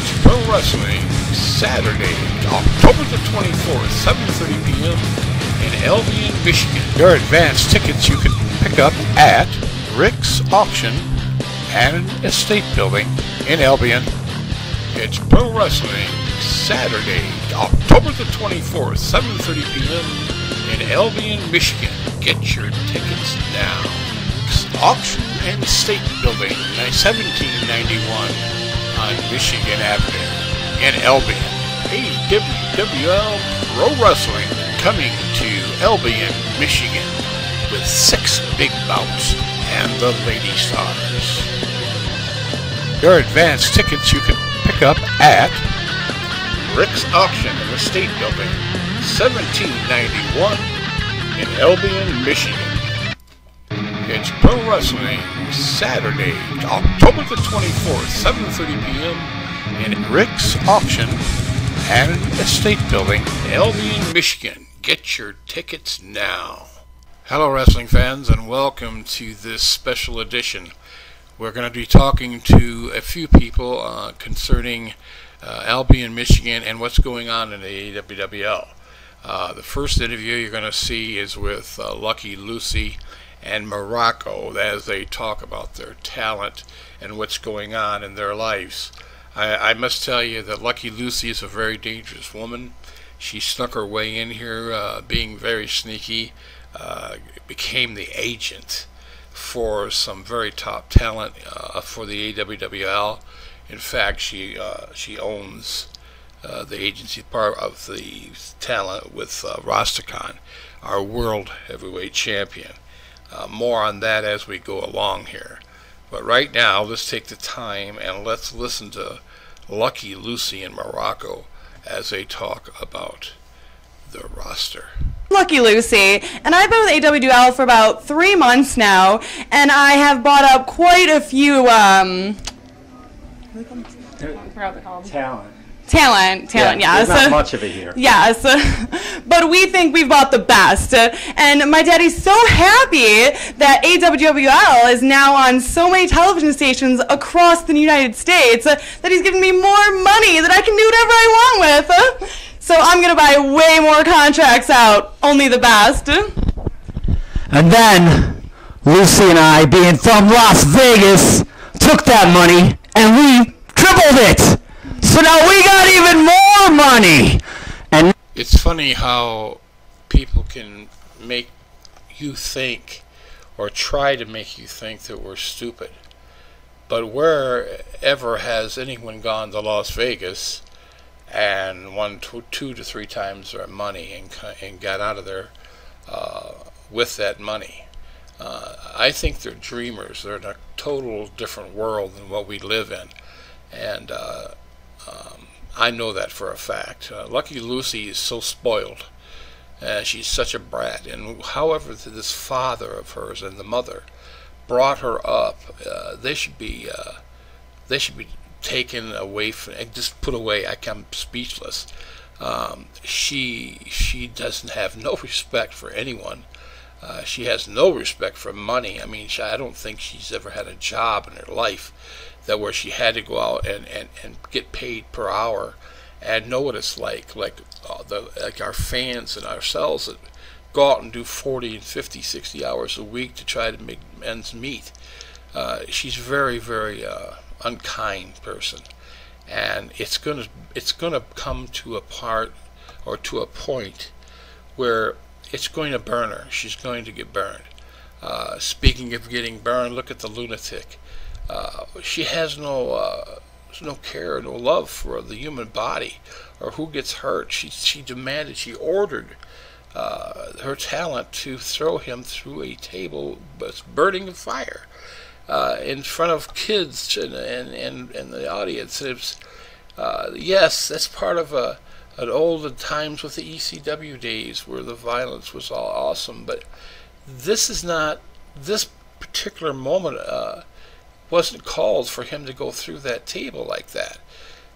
It's Pro Wrestling, Saturday, October the 24th, 7:30 p.m. in Albion, Michigan. There are advance tickets you can pick up at Rick's Auction and Estate Building in Albion. It's Pro Wrestling, Saturday, October the 24th, 7:30 p.m. in Albion, Michigan. Get your tickets now. Auction and Estate Building, 1791 on Michigan Avenue in Albion. AWWL Pro Wrestling coming to Albion, Michigan with 6 big bouts and the Lady Stars. There are advance tickets you can pick up at Rick's Auction and Estate Building, 1791 in Albion, Michigan. It's Pro Wrestling, Saturday, October the 24th, 7:30 p.m. in Rick's Auction and Estate Building, Albion, Michigan. Get your tickets now. Hello, wrestling fans, and welcome to this special edition. We're going to be talking to a few people concerning Albion, Michigan, and what's going on in the AWWL. The first interview you're going to see is with Lucky Lucy and Morocco as they talk about their talent and what's going on in their lives. I must tell you that Lucky Lucy is a very dangerous woman. She snuck her way in here being very sneaky, became the agent for some very top talent for the AWWL. In fact, she owns the agency part of the talent with Rostakon, our world heavyweight champion. More on that as we go along here. But right now, let's take the time and let's listen to Lucky Lucy and Morocco as they talk about the roster. Lucky Lucy, and I've been with AWWL for about 3 months now, and I have bought up quite a few, Talent, yeah. There's not much of it here. Yes, but we think we've bought the best. And my daddy's so happy that AWWL is now on so many television stations across the United States that he's giving me more money that I can do whatever I want with. So I'm going to buy way more contracts out. Only the best. And then, Lucy and I, being from Las Vegas, took that money and we tripled it. So now we got even more money. And it's funny how people can make you think or try to make you think that we're stupid. But wherever has anyone gone to Las Vegas and won 2 to 3 times their money and got out of there with that money? I think they're dreamers. They're in a total different world than what we live in. And I know that for a fact. Lucky Lucy is so spoiled. She's such a brat. And however this father of hers and the mother brought her up, they should be taken away from, and just put away. I'm speechless. She doesn't have no respect for anyone. She has no respect for money. I mean, I don't think she's ever had a job in her life that where she had to go out and get paid per hour and know what it's like our fans and ourselves that go out and do 40 and 50, 60 hours a week to try to make ends meet. She's very, very unkind person, and it's gonna come to a part or to a point where it's going to burn her. She's going to get burned. Speaking of getting burned, look at the lunatic. She has no care, no love for the human body or who gets hurt. She demanded, she ordered her talent to throw him through a table that's burning in fire in front of kids and the audience. Yes, that's part of an olden times with the ECW days where the violence was all awesome, but this is not, this particular moment wasn't called for him to go through that table like that.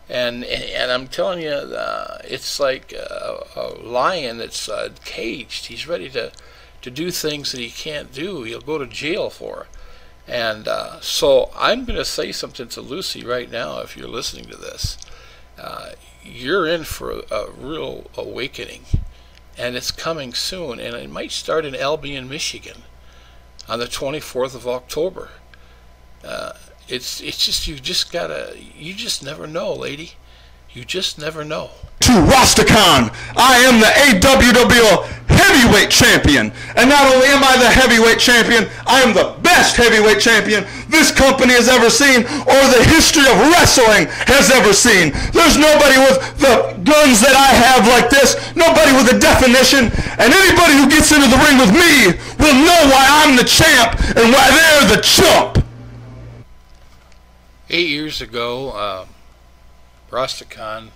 And I'm telling you, it's like a lion that's caged. He's ready to do things that he can't do. He'll go to jail for. And so I'm going to say something to Lucy right now, if you're listening to this. You're in for a real awakening, and it's coming soon, and it might start in Albion, Michigan, on the 24th of October. It's just you just never know, lady. You just never know. To Rostakhan, I am the AWWL heavyweight champion. And not only am I the heavyweight champion, I am the best heavyweight champion this company has ever seen or the history of wrestling has ever seen. There's nobody with the guns that I have like this, nobody with a definition, and anybody who gets into the ring with me will know why I'm the champ and why they're the chump. 8 years ago, Rostakhan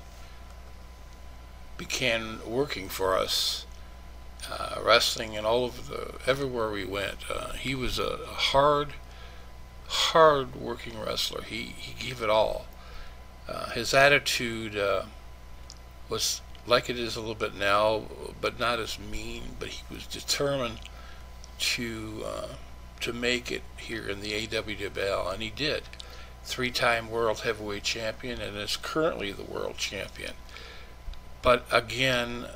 began working for us, wrestling and everywhere we went. He was a hard working wrestler. He gave it all. His attitude was like it is a little bit now, but not as mean. But he was determined to make it here in the AWWL, and he did. 3-time world heavyweight champion, and is currently the world champion. But again,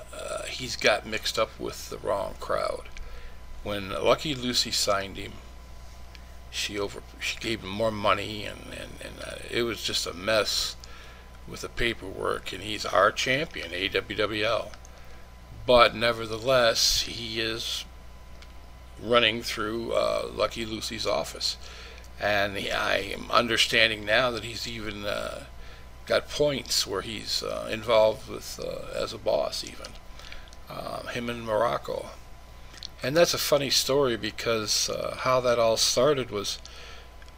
he's got mixed up with the wrong crowd. When Lucky Lucy signed him, she gave him more money, and it was just a mess with the paperwork. And he's our champion, AWWL. But nevertheless, he is running through Lucky Lucy's office. And I am understanding now that he's even got points where he's involved with as a boss even. Him in Morocco. And that's a funny story because how that all started was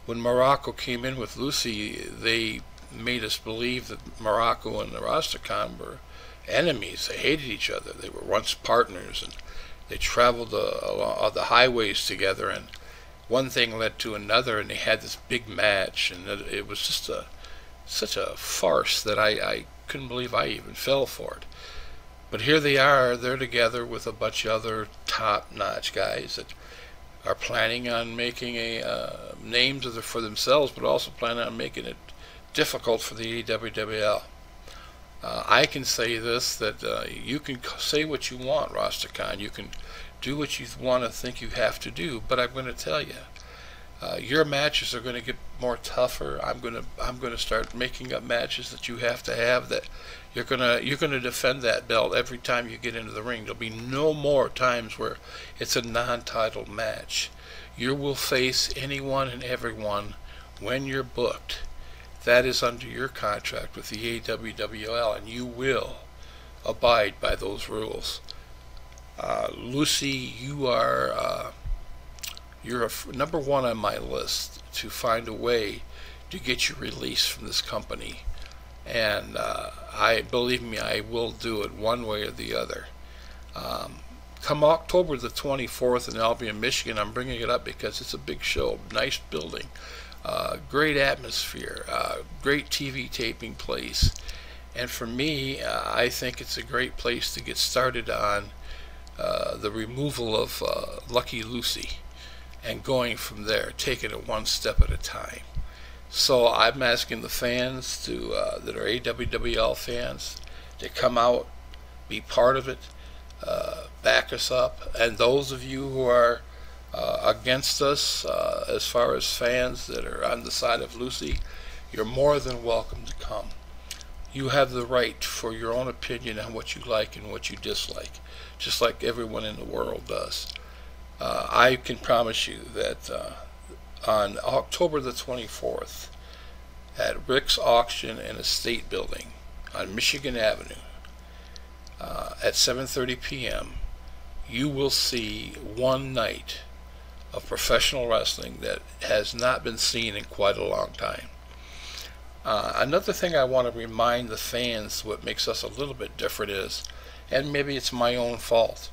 when Morocco came in with Lucy, they made us believe that Morocco and the Rostakhan were enemies. They hated each other. They were once partners, and they traveled along the highways together, and one thing led to another, and they had this big match, and it was just such a farce that I couldn't believe I even fell for it. But here they are, they're together with a bunch of other top-notch guys that are planning on making a name for themselves, but also planning on making it difficult for the AWWL. I can say this, that you can say what you want, Rostakhan. You can do what you want to think you have to do, but I'm going to tell you, your matches are going to get more tougher. I'm going to start making up matches that you have to have, that you're going to defend that belt every time you get into the ring. There'll be no more times where it's a non-title match. You will face anyone and everyone when you're booked. That is under your contract with the AWWL, and you will abide by those rules. Lucy, you're number one on my list to find a way to get you released from this company, and believe me, I will do it one way or the other. Come October the 24th in Albion, Michigan, I'm bringing it up because it's a big show, nice building, great atmosphere, great TV taping place, and for me, I think it's a great place to get started on the removal of Lucky Lucy and going from there, taking it one step at a time. So I'm asking the fans that are AWWL fans to come out, be part of it, back us up, and those of you who are against us as far as fans that are on the side of Lucy, you're more than welcome to come. You have the right for your own opinion on what you like and what you dislike, just like everyone in the world does. I can promise you that on October the 24th at Rick's Auction and Estate Building on Michigan Avenue at 7:30 p.m., you will see one night of professional wrestling that has not been seen in quite a long time. Another thing I want to remind the fans, what makes us a little bit different is, and maybe it's my own fault,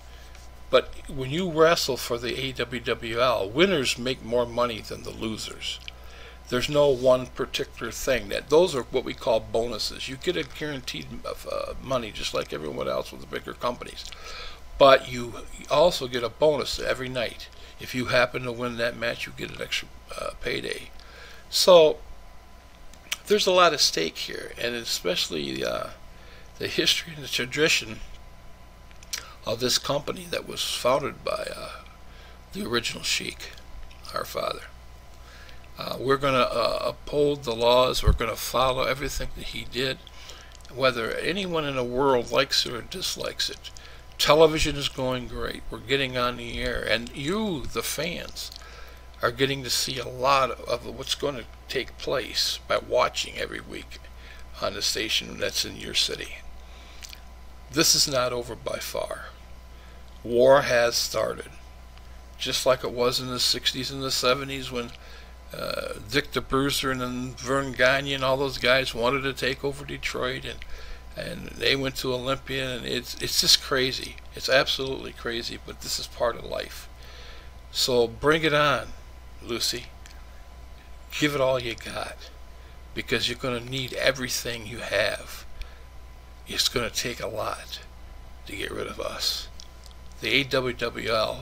but when you wrestle for the AWWL, winners make more money than the losers. There's no one particular thing. Those are what we call bonuses. You get a guaranteed of money just like everyone else with the bigger companies. But you also get a bonus every night. If you happen to win that match, you get an extra payday. So there's a lot at stake here, and especially the history and the tradition of this company that was founded by the original Sheik, our father. We're going to uphold the laws. We're going to follow everything that he did, whether anyone in the world likes it or dislikes it. Television is going great. We're getting on the air, and you, the fans, are getting to see a lot of what's going to take place by watching every week on the station that's in your city. This is not over by far. War has started, just like it was in the 60s and the 70s when Dick the Bruiser and then Vern Gagne and all those guys wanted to take over Detroit, and they went to Olympia, and it's just crazy. It's absolutely crazy, but this is part of life. So bring it on, Lucy. Give it all you got, because you're going to need everything you have. It's going to take a lot to get rid of us. The AWWL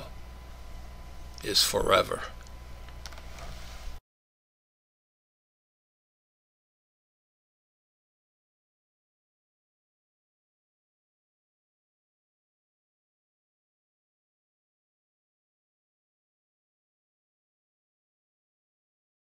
is forever.